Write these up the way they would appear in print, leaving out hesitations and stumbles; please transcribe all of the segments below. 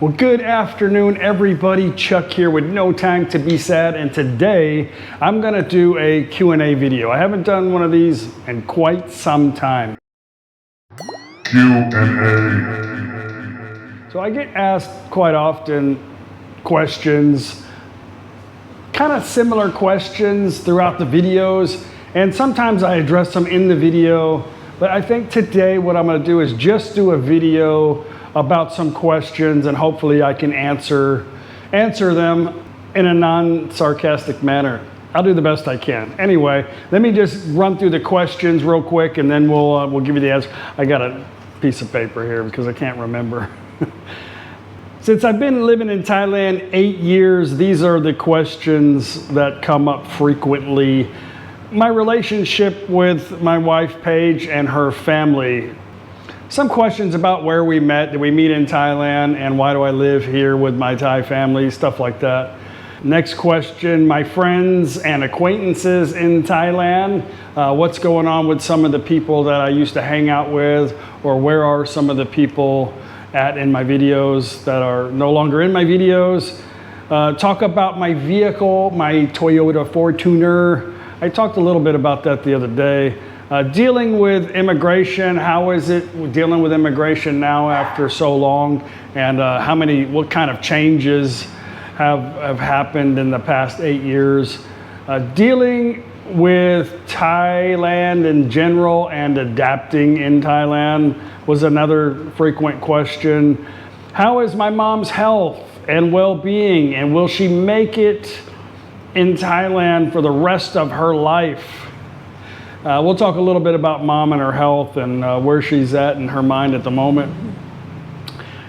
Well, good afternoon, everybody. Chuck here with No Time to Be Sad, and today I'm going to do a Q&A video. I haven't done one of these in quite some time. Q&A. So I get asked quite often questions, kind of similar questions throughout the videos, and sometimes I address them in the video, but I think today what I'm going to do is just do a video about some questions, and hopefully I can answer them in a non-sarcastic manner. I'll do the best I can. Anyway, let me just run through the questions real quick, and then we'll give you the answer. I got a piece of paper here because I can't remember. Since I've been living in Thailand 8 years, these are the questions that come up frequently. My relationship with my wife, Paige, and her family. Some questions about where we met. Did we meet in Thailand? And why do I live here with my Thai family? Stuff like that. Next question, my friends and acquaintances in Thailand. What's going on with some of the people that I used to hang out with? Or where are some of the people at in my videos that are no longer in my videos? Talk about my vehicle, my Toyota Fortuner. I talked a little bit about that the other day. Dealing with immigration, how is it dealing with immigration now after so long, and what kind of changes have happened in the past 8 years? Dealing with Thailand in general and adapting in Thailand was another frequent question. How is my mom's health and well-being, and will she make it in Thailand for the rest of her life? We'll talk a little bit about mom and her health and where she's at in her mind at the moment.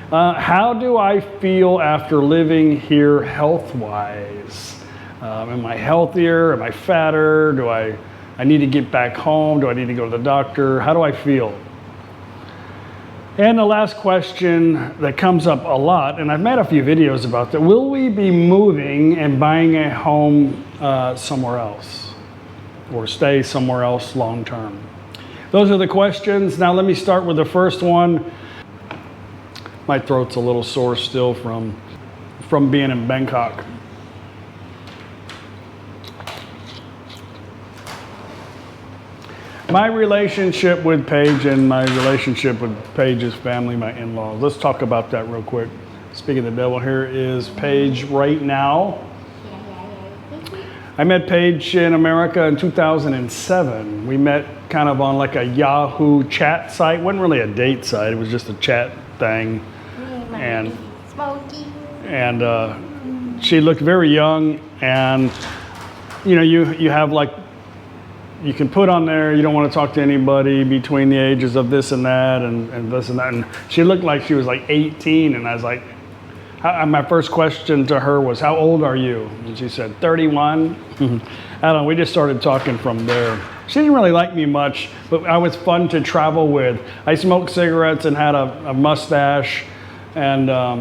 How do I feel after living here health-wise? Am I healthier? Am I fatter? Do I need to get back home? Do I need to go to the doctor? How do I feel? And the last question that comes up a lot, and I've made a few videos about that, will we be moving and buying a home somewhere else? Or stay somewhere else long term? Those are the questions. Now let me start with the first one. My throat's a little sore still from being in Bangkok. My relationship with Paige and my relationship with Paige's family, my in-laws. Let's talk about that real quick. Speaking of the devil, here is Paige right now. I met Paige in America in 2007. We met kind of on like a Yahoo chat site. It wasn't really a date site, it was just a chat thing. And she looked very young, and you know, you have like, you can put on there, you don't want to talk to anybody between the ages of this and that and this and that. And she looked like she was like 18, and I was like, my first question to her was, how old are you? And she said, 31. I don't know, we just started talking from there. She didn't really like me much, but I was fun to travel with. I smoked cigarettes and had a mustache, and I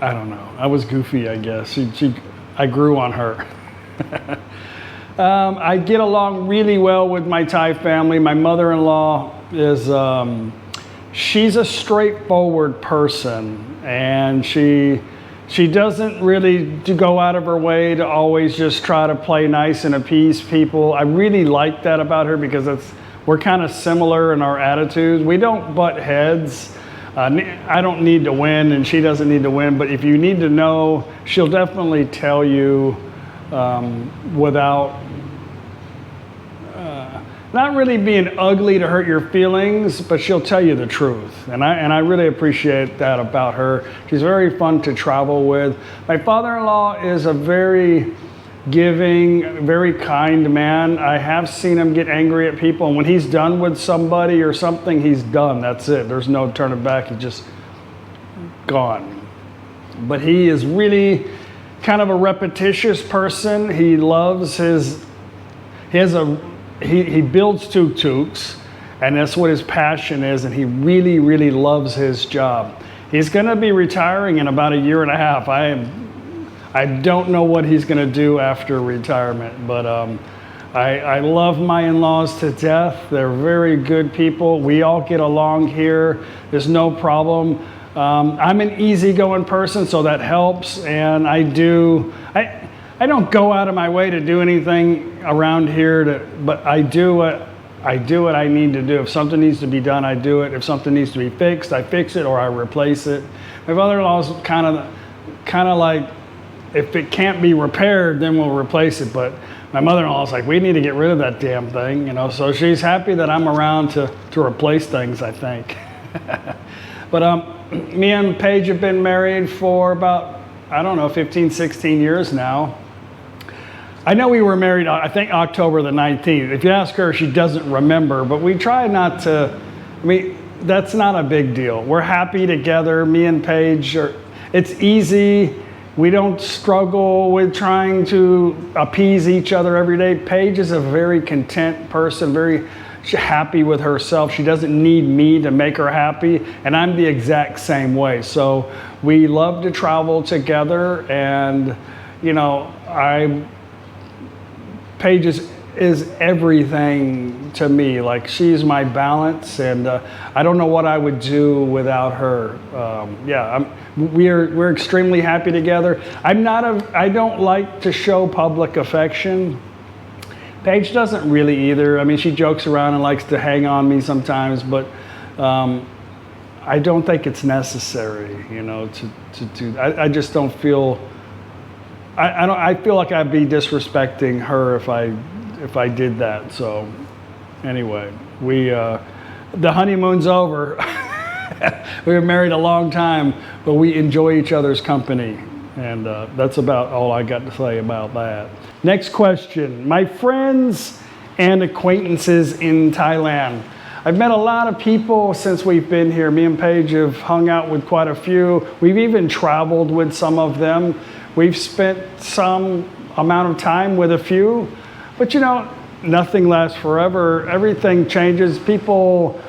don't know, I was goofy, I guess. I grew on her. I get along really well with my Thai family. My mother-in-law is, she's a straightforward person, and she doesn't really go out of her way to always just try to play nice and appease people. I really like that about her because we're kind of similar in our attitudes. We don't butt heads. I don't need to win, and she doesn't need to win, but if you need to know, she'll definitely tell you without not really being ugly to hurt your feelings, but she'll tell you the truth. And I really appreciate that about her. She's very fun to travel with. My father-in-law is a very giving, very kind man. I have seen him get angry at people, and when he's done with somebody or something, he's done. That's it. There's no turning back. He's just gone. But he is really kind of a repetitious person. He loves he builds tuk-tuks, and that's what his passion is, and he really, really loves his job. He's gonna be retiring in about 1.5 years. I don't know what he's gonna do after retirement, but I love my in-laws to death. They're very good people. We all get along here. There's no problem. I'm an easygoing person, so that helps. And I don't go out of my way to do anything around here, but I do what I need to do. If something needs to be done, I do it. If something needs to be fixed, I fix it or I replace it. My father-in-law's kind of like, if it can't be repaired, then we'll replace it. But my mother-in-law's like, we need to get rid of that damn thing, you know. So she's happy that I'm around to replace things, I think. But me and Paige have been married for about, I don't know, 15, 16 years now. I know we were married, I think, October the 19th. If you ask her, she doesn't remember, but we try not to, that's not a big deal. We're happy together, me and Paige. It's easy. We don't struggle with trying to appease each other every day. Paige is a very content person, very happy with herself. She doesn't need me to make her happy, and I'm the exact same way. So we love to travel together, and, you know, Paige is everything to me. Like, she's my balance, and I don't know what I would do without her. We're extremely happy together. I don't like to show public affection. Paige doesn't really either. I mean, she jokes around and likes to hang on me sometimes, but I don't think it's necessary, you know, to do. I just don't feel. I feel like I'd be disrespecting her if I did that. So anyway, the honeymoon's over. We were married a long time, but we enjoy each other's company, and that's about all I got to say about that. Next question. My friends and acquaintances in Thailand. I've met a lot of people since we've been here. Me and Paige have hung out with quite a few. We've even traveled with some of them. We've spent some amount of time with a few, but you know, nothing lasts forever. Everything changes. People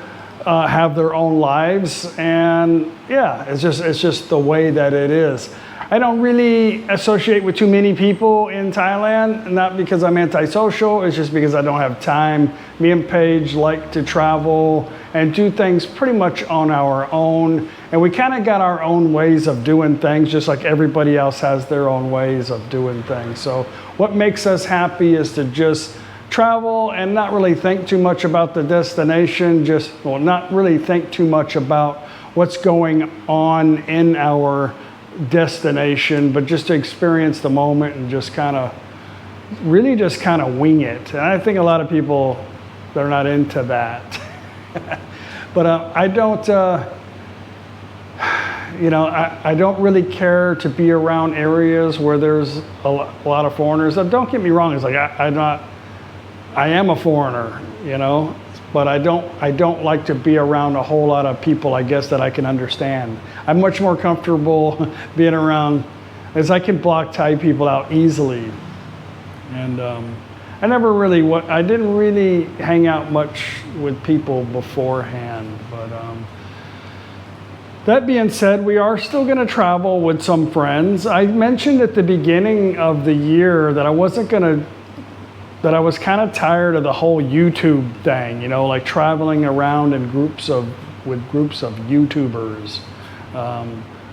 have their own lives, and yeah, it's just the way that it is. I don't really associate with too many people in Thailand, not because I'm antisocial, it's just because I don't have time. Me and Paige like to travel and do things pretty much on our own, and we kind of got our own ways of doing things, just like everybody else has their own ways of doing things. So what makes us happy is to just travel and not really think too much about the destination, not really think too much about what's going on in our destination, but just to experience the moment and just kind of wing it. And I think a lot of people, they're not into that. But I don't, I don't really care to be around areas where there's a lot of foreigners. Don't get me wrong, it's like I am a foreigner, you know, but I don't like to be around a whole lot of people, I guess, that I can understand. I'm much more comfortable being around, as I can block Thai people out easily. And I didn't really hang out much with people beforehand, but that being said, we are still going to travel with some friends. I mentioned at the beginning of the year that I was kind of tired of the whole YouTube thing, you know, like traveling around in groups of YouTubers.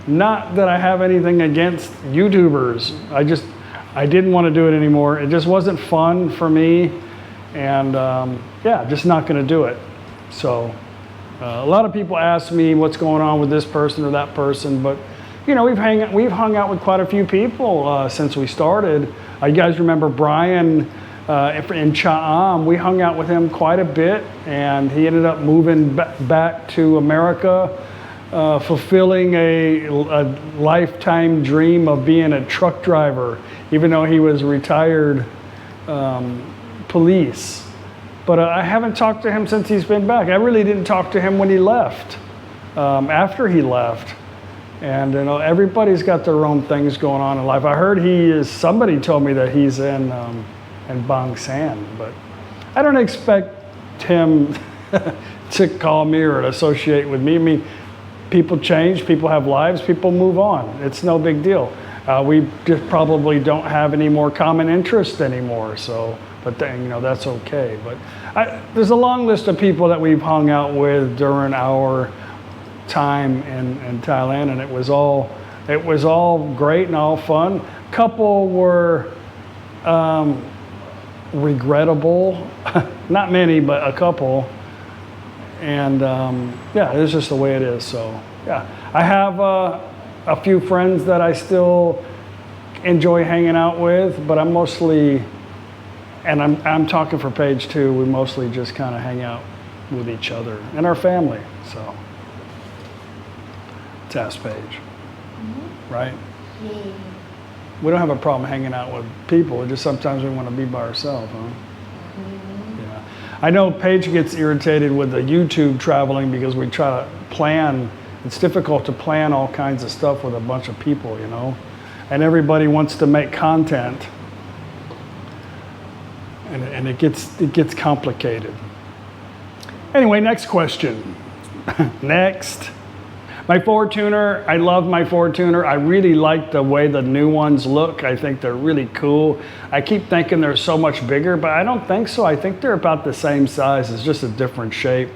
Not that I have anything against YouTubers. I didn't want to do it anymore. It just wasn't fun for me, and just not going to do it. So a lot of people ask me what's going on with this person or that person, but you know, we've hung out with quite a few people since we started. You guys remember Brian in Cha'am? We hung out with him quite a bit, and he ended up moving back to America, fulfilling a lifetime dream of being a truck driver, even though he was retired police. But I haven't talked to him since he's been back. I really didn't talk to him when he left, after he left. And you know, everybody's got their own things going on in life. I heard somebody told me that he's in Bang San, but I don't expect him to call me or to associate with me. I mean, people change, people have lives, people move on. It's no big deal. We just probably don't have any more common interest anymore, so, but then, you know, that's okay. But there's a long list of people that we've hung out with during our time in Thailand, and it was all great and all fun. Couple were regrettable, not many, but a couple. And yeah, it's just the way it is. So yeah, I have a few friends that I still enjoy hanging out with, but I'm mostly, and I'm talking for Paige too, we mostly just kind of hang out with each other and our family. So to ask Paige, right? Yeah. We don't have a problem hanging out with people. Just sometimes we want to be by ourselves, huh? Yeah. I know Paige gets irritated with the YouTube traveling because we try to plan. It's difficult to plan all kinds of stuff with a bunch of people, you know? And everybody wants to make content. And it gets complicated. Anyway, next question. Next. My Ford tuner, I love my Ford tuner. I really like the way the new ones look. I think they're really cool. I keep thinking they're so much bigger, but I don't think so. I think they're about the same size. It's just a different shape.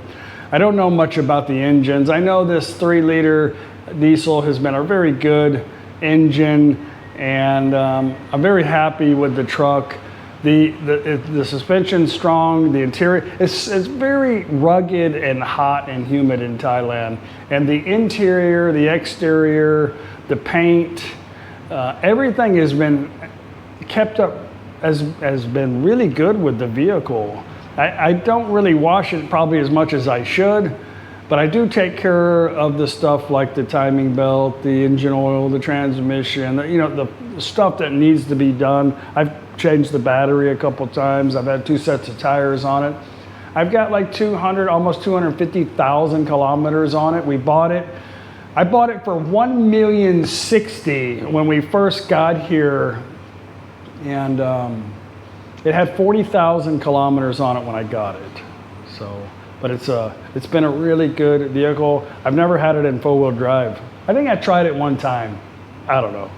I don't know much about the engines. I know this 3-liter diesel has been a very good engine, and I'm very happy with the truck. The suspension's strong, the interior, it's very rugged and hot and humid in Thailand. And the interior, the exterior, the paint, everything has been kept up, has been really good with the vehicle. I don't really wash it probably as much as I should, but I do take care of the stuff like the timing belt, the engine oil, the transmission, you know, the stuff that needs to be done. I've changed the battery a couple times. I've had 2 sets of tires on it. I've got like 200, almost 250,000 kilometers on it. I bought it for $1,060,000 when we first got here, and it had 40,000 kilometers on it when I got it. So, but it's been a really good vehicle. I've never had it in 4-wheel drive. I think I tried it one time. I don't know.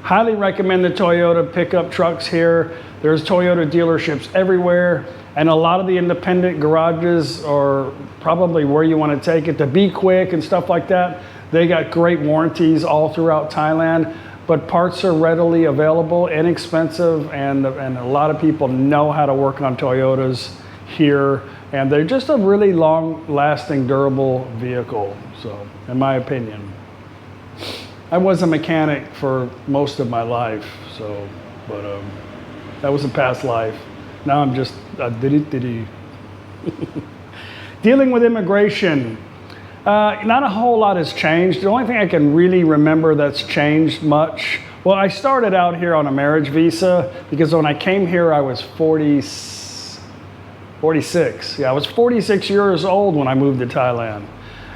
Highly recommend the Toyota pickup trucks here. There's Toyota dealerships everywhere, and a lot of the independent garages are probably where you want to take it. To Be Quick and stuff like that, they got great warranties all throughout Thailand, but parts are readily available, inexpensive, and a lot of people know how to work on Toyotas here, and they're just a really long-lasting, durable vehicle, so in my opinion. I was a mechanic for most of my life, so, but that was a past life. Now I'm just Dealing with immigration. Not a whole lot has changed. The only thing I can really remember that's changed much, well, I started out here on a marriage visa because when I came here I was 46. Yeah, I was 46 years old when I moved to Thailand.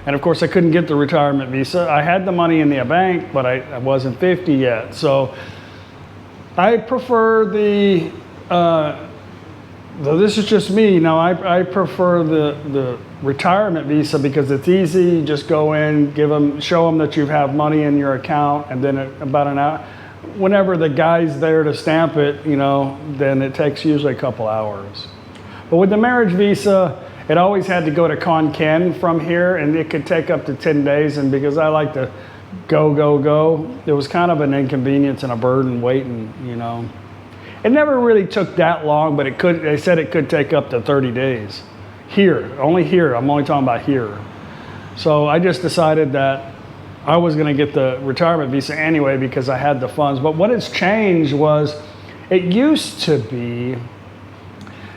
And of course, I couldn't get the retirement visa. I had the money in the bank, but I wasn't 50 yet. So I prefer this is just me. Now, I prefer the retirement visa because it's easy. You just go in, show them that you have money in your account, and then about an hour, whenever the guy's there to stamp it, you know, then it takes usually a couple hours. But with the marriage visa, it always had to go to Khon Kaen from here, and it could take up to 10 days. And because I like to go, it was kind of an inconvenience and a burden waiting, you know. It never really took that long, but they said it could take up to 30 days. Here, only here, I'm only talking about here. So I just decided that I was gonna get the retirement visa anyway because I had the funds. But what has changed was, it used to be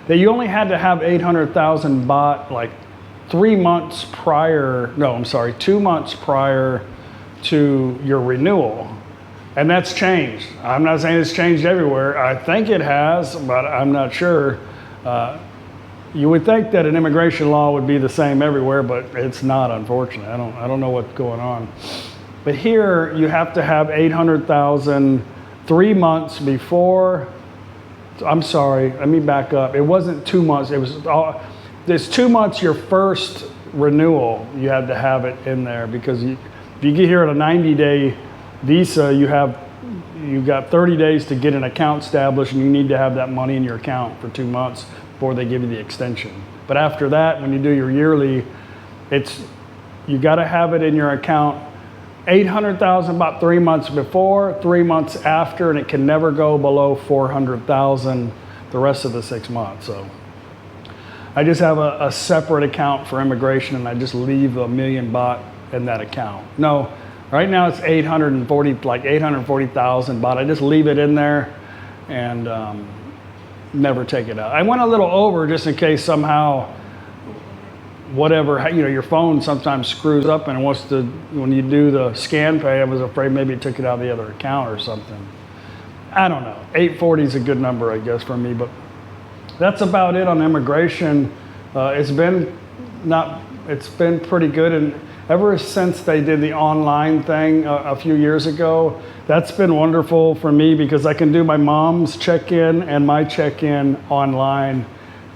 that you only had to have 800,000 baht like 2 months prior to your renewal. And that's changed. I'm not saying it's changed everywhere. I think it has, but I'm not sure. You would think that an immigration law would be the same everywhere, but it's not, unfortunately. I don't know what's going on. But here, you have to have 800,000 3 months before. I'm sorry, let me back up. It wasn't 2 months. There's 2 months your first renewal. You had to have it in there because if you get here at a 90-day visa, you got 30 days to get an account established, and you need to have that money in your account for 2 months before they give you the extension. But after that, when you do your yearly, it's You got to have it in your account 800,000 about 3 months before, 3 months after, and it can never go below 400,000 the rest of the 6 months. So I just have a separate account for immigration, and I just leave $1 million baht in that account. No, right now it's 840,000 baht. I just leave it in there and never take it out. I went a little over just in case somehow whatever, you know, your phone sometimes screws up and wants to, when you do the scan pay, I was afraid maybe it took it out of the other account or something. I don't know. 840 is a good number, I guess, for me, but that's about it on immigration. It's been pretty good, and ever since they did the online thing a few years ago, that's been wonderful for me because I can do my mom's check-in and my check-in online,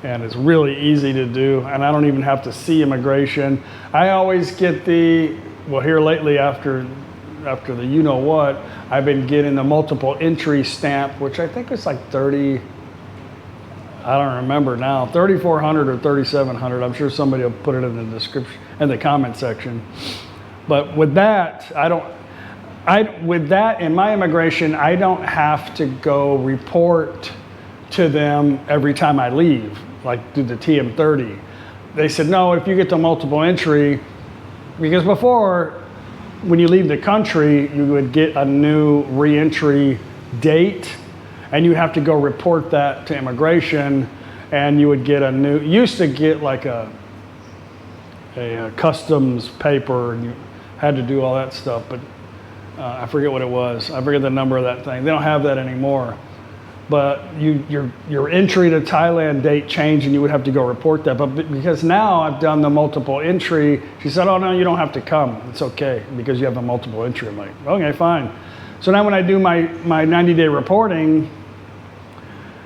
and it's really easy to do, and I don't even have to see immigration. I always get here lately after the you-know-what, I've been getting the multiple entry stamp, which I think is like 30, I don't remember now, 3,400 or 3,700. I'm sure somebody will put it in the description, in the comment section. But with that, with that in my immigration, I don't have to go report to them every time I leave, like do the TM30. They said, no, if you get the multiple entry, because before, when you leave the country, you would get a new re-entry date, and you have to go report that to immigration, and you would get used to get like a customs paper, and you had to do all that stuff, but I forget what it was. I forget the number of that thing. They don't have that anymore. But your entry to Thailand date changed, and you would have to go report that. But because now I've done the multiple entry, she said, oh no, you don't have to come. It's okay because you have a multiple entry. I'm like, okay, fine. So now when I do my 90-day reporting,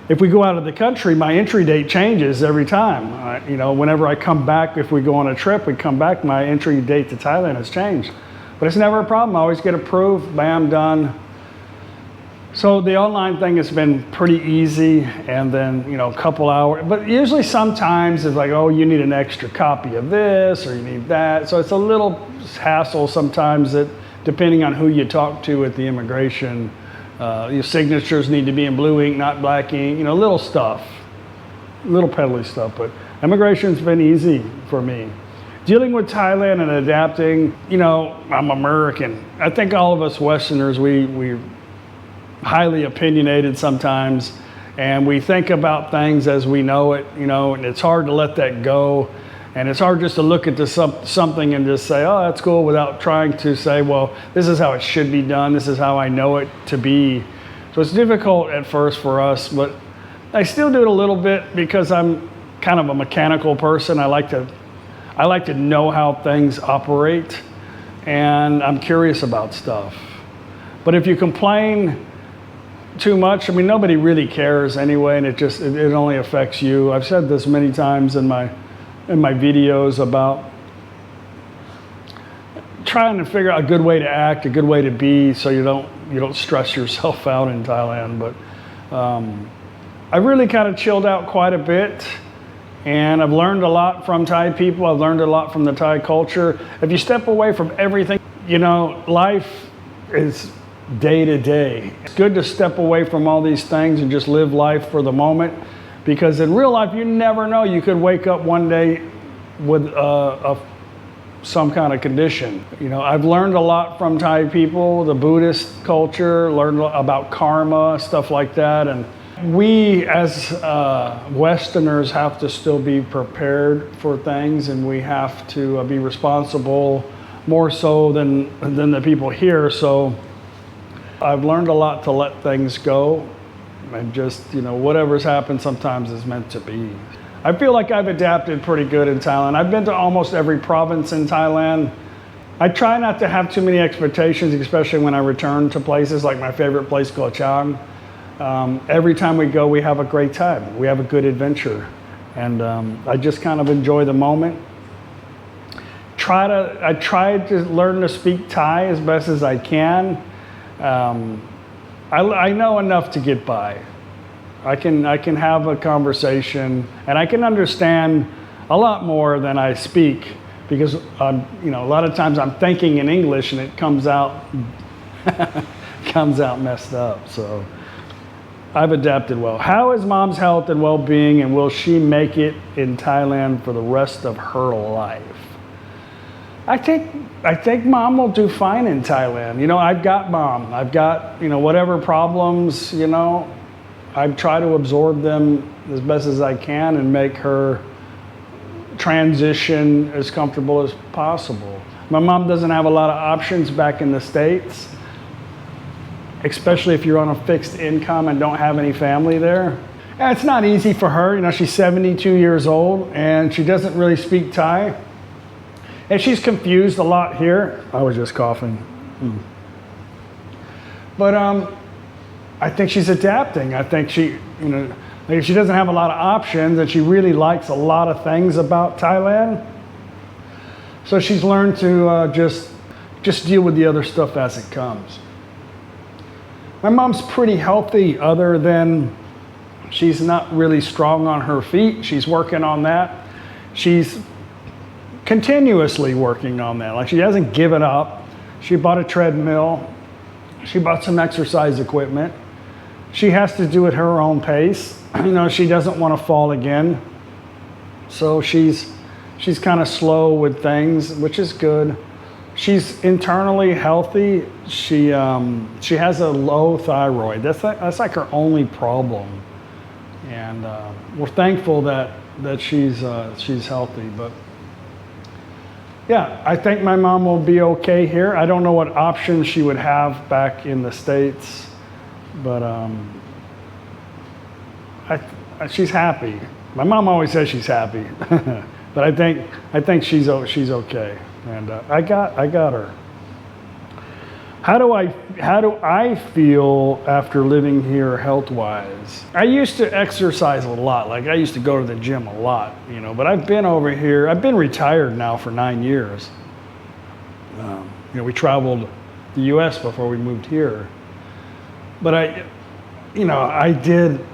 if we go out of the country, my entry date changes every time. You know, whenever I come back, if we go on a trip, we come back, my entry date to Thailand has changed. But it's never a problem. I always get approved, bam, done. So the online thing has been pretty easy, and then, you know, a couple hours. But usually sometimes it's like, oh, you need an extra copy of this, or you need that. So it's a little hassle sometimes that, depending on who you talk to at the immigration, your signatures need to be in blue ink, not black ink, you know, little stuff, little peddly stuff. But immigration's been easy for me. Dealing with Thailand and adapting, you know, I'm American. I think all of us Westerners, we're highly opinionated sometimes, and we think about things as we know it, you know, and it's hard to let that go. And it's hard just to look at something and just say, oh, that's cool, without trying to say, well, this is how it should be done. This is how I know it to be. So it's difficult at first for us, but I still do it a little bit because I'm kind of a mechanical person. I like to know how things operate, and I'm curious about stuff. But if you complain too much, I mean, nobody really cares anyway, and it only affects you. I've said this many times in my videos about trying to figure out a good way to act, a good way to be, so you don't stress yourself out in Thailand. But I really kind of chilled out quite a bit, and I've learned a lot from Thai people. I've learned a lot from the Thai culture. If you step away from everything, you know, life is day to day. It's good to step away from all these things and just live life for the moment. Because in real life, you never know. You could wake up one day with some kind of condition. You know, I've learned a lot from Thai people, the Buddhist culture, learned about karma, stuff like that. And we as Westerners have to still be prepared for things, and we have to be responsible more so than the people here. So I've learned a lot to let things go. And just, you know, whatever's happened sometimes is meant to be. I feel like I've adapted pretty good in Thailand. I've been to almost every province in Thailand. I try not to have too many expectations, especially when I return to places like my favorite place, Koh Chang. Every time we go, we have a great time. We have a good adventure. And I just kind of enjoy the moment. I try to learn to speak Thai as best as I can. I know enough to get by. I can have a conversation, and I can understand a lot more than I speak, because a lot of times I'm thinking in English and it comes out messed up. So I've adapted well. How is mom's health and well-being, and will she make it in Thailand for the rest of her life? I think mom will do fine in Thailand. I've got mom. I've got, whatever problems, I try to absorb them as best as I can and make her transition as comfortable as possible. My mom doesn't have a lot of options back in the States, especially if you're on a fixed income and don't have any family there. And it's not easy for her. She's 72 years old and she doesn't really speak Thai. And she's confused a lot here. I was just coughing. But I think she's adapting. I think she doesn't have a lot of options and she really likes a lot of things about Thailand. So she's learned to just deal with the other stuff as it comes. My mom's pretty healthy, other than she's not really strong on her feet. She's working on that. She's continuously working on that. Like, she hasn't given up. She bought a treadmill. She bought some exercise equipment. She has to do it her own pace. She doesn't want to fall again. So she's kind of slow with things, which is good. She's internally healthy. She has a low thyroid. That's like her only problem. And we're thankful that she's healthy. But yeah, I think my mom will be okay here. I don't know what options she would have back in the States, but she's happy. My mom always says she's happy, but I think she's okay, and I got her. How do I feel after living here health-wise? I used to exercise a lot. Like, I used to go to the gym a lot, but I've been over here. I've been retired now for 9 years. We traveled the U.S. before we moved here. But I did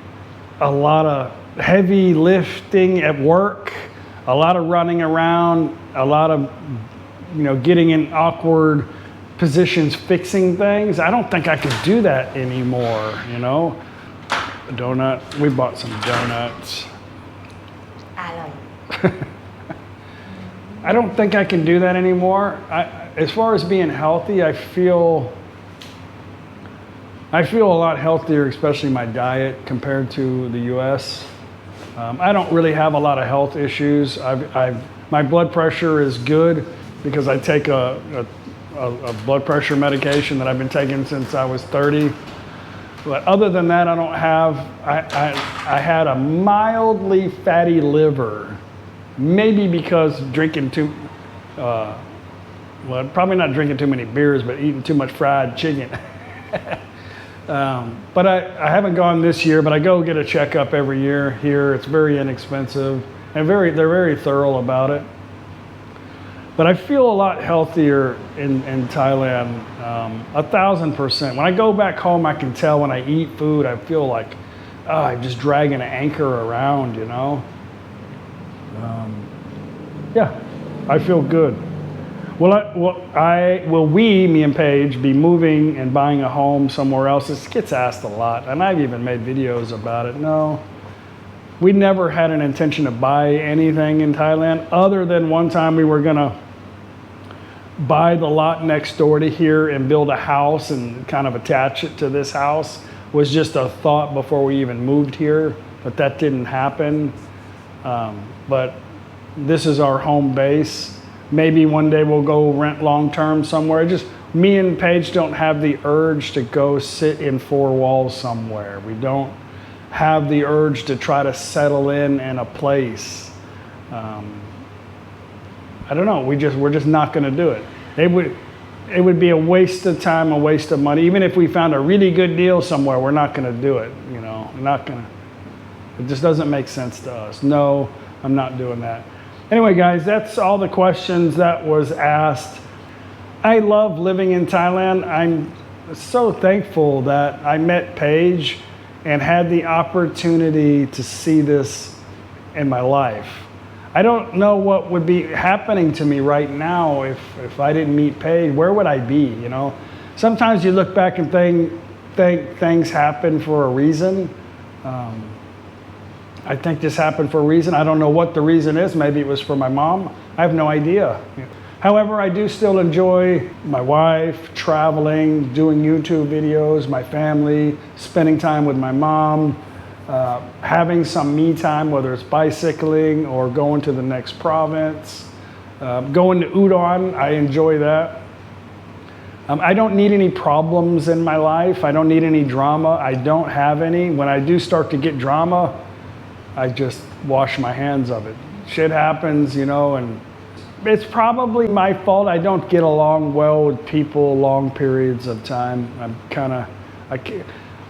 a lot of heavy lifting at work, a lot of running around, a lot of, getting in awkward positions, fixing things. I don't think I could do that anymore, A donut. We bought some donuts. I don't think I can do that anymore. As far as being healthy, I feel a lot healthier, especially my diet, compared to the U.S. I don't really have a lot of health issues. My blood pressure is good because I take a blood pressure medication that I've been taking since I was 30. But other than that, I don't have, I had a mildly fatty liver, maybe because drinking probably not drinking too many beers, but eating too much fried chicken. But I haven't gone this year, but I go get a checkup every year here. It's very inexpensive and they're very thorough about it. But I feel a lot healthier in Thailand, 1,000%. When I go back home, I can tell when I eat food, I feel like I'm just dragging an anchor around, Yeah, I feel good. Will me and Paige, be moving and buying a home somewhere else? This gets asked a lot, and I've even made videos about it. No, we never had an intention to buy anything in Thailand, other than one time we were gonna buy the lot next door to here and build a house and kind of attach it to this house. Was just a thought before we even moved here, but that didn't happen. But this is our home base. Maybe one day we'll go rent long-term somewhere. Just me and Paige don't have the urge to go sit in four walls somewhere. We don't have the urge to try to settle in a place. I don't know. We're just not going to do it. It would be a waste of time, a waste of money. Even if we found a really good deal somewhere, we're not going to do it. We're not going to. It just doesn't make sense to us. No, I'm not doing that. Anyway, guys, that's all the questions that was asked. I love living in Thailand. I'm so thankful that I met Paige and had the opportunity to see this in my life. I don't know what would be happening to me right now if I didn't meet Paige. Where would I be, you know? Sometimes you look back and think things happen for a reason. I think this happened for a reason. I don't know what the reason is. Maybe it was for my mom. I have no idea. However, I do still enjoy my wife, traveling, doing YouTube videos, my family, spending time with my mom, having some me time, whether it's bicycling or going to the next province. Going to Udon, I enjoy that. I don't need any problems in my life. I don't need any drama. I don't have any. When I do start to get drama, I just wash my hands of it. Shit happens, you know, and it's probably my fault. I don't get along well with people long periods of time.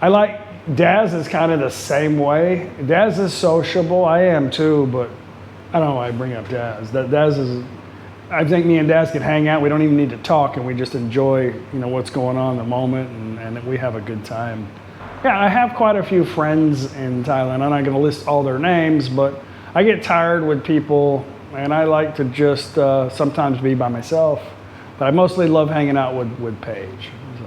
I like, Daz is kind of the same way. Daz is sociable. I am too, but I don't know why I bring up Daz. Daz is, I think me and Daz can hang out. We don't even need to talk, and we just enjoy, you know, what's going on in the moment, and we have a good time. Yeah, I have quite a few friends in Thailand. I'm not going to list all their names, but I get tired with people, and I like to just sometimes be by myself. But I mostly love hanging out with Paige. So.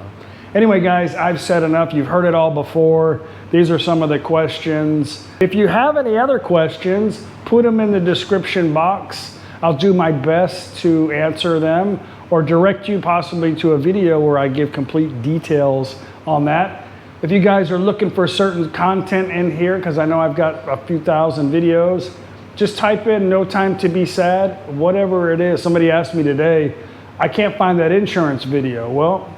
Anyway, guys, I've said enough. You've heard it all before. These are some of the questions. If you have any other questions, put them in the description box. I'll do my best to answer them or direct you possibly to a video where I give complete details on that. If you guys are looking for certain content in here, because I know I've got a few thousand videos, just type in "no time to be sad," whatever it is. Somebody asked me today, I can't find that insurance video. Well,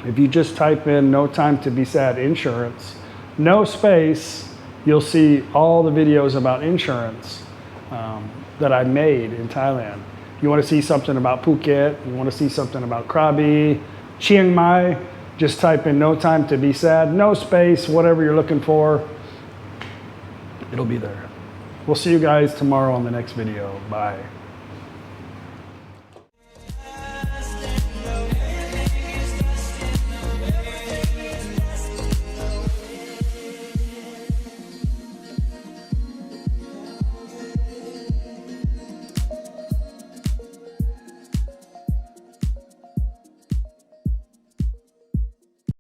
if you just type in "no time to be sad insurance," no space, you'll see all the videos about insurance that I made in Thailand. You want to see something about Phuket, you want to see something about Krabi, Chiang Mai, just type in "no time to be sad," no space, whatever you're looking for, it'll be there. We'll see you guys tomorrow on the next video. Bye.